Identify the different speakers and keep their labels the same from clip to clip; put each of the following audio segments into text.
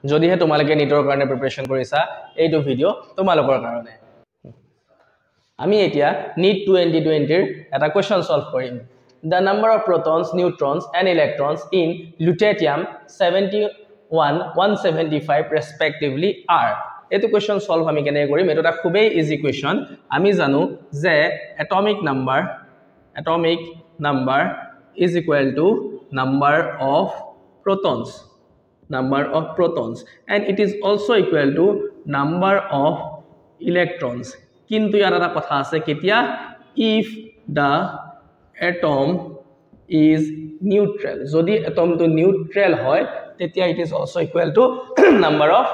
Speaker 1: যদিহে তোমালোকে নিটৰ কাৰণে প্ৰিপাৰেচন কৰিছা এইটো ভিডিও তোমালোকৰ কাৰণে আমি এতিয়া NEET 2020 ৰ এটা কোৱেশ্চন সলভ কৰিম The number of protons, neutrons and electrons in lutetium 71 175 respectively are এটো কোৱেশ্চন সলভ আমি কেনে কৰিম এটো এটা খুবেই ইজি কোৱেশ্চন আমি জানো যে atomic number is equal to number of protons and it is also equal to number of electrons কিন্তু ইয়াৰ এটা কথা আছে কেতিয়া if the atom is neutral যদি atom to neutral হয় তেতিয়া it is also equal to number of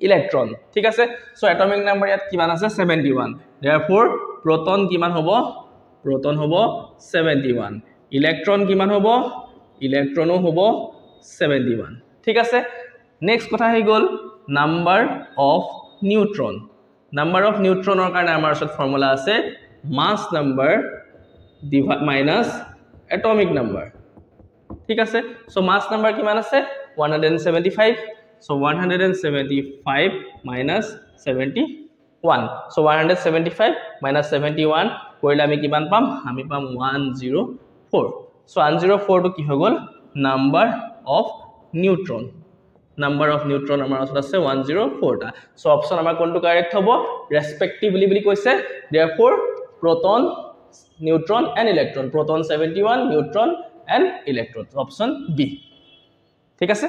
Speaker 1: electron ঠিক আছে so atomic number ইয়াত কিমান আছে 71 therefore proton কিমান হ'ব proton হ'ব 71 electron কিমান হ'ব electronও হ'ব 71 ঠিক আছে next কথা হৈ গল number of neutron ৰ কাৰণে আমাৰ ওচৰত ফৰ্মুলা আছে mass number minus atomic number ঠিক আছে so mass number কিমান আছে 175 so 175 minus 71 so 175 minus 71 কৰিলে আমি কিমান পাম আমি পাম 104 so 104 টো কি হৈ গল number of neutron আমাৰ ওচৰত আছে 104 টা so অপচন আমাৰ কোনটো কাৰেক্ট হ'ব respectively বুলি কৈছে therefore proton neutron and electron proton 71 neutron and electron option B ঠিক আছে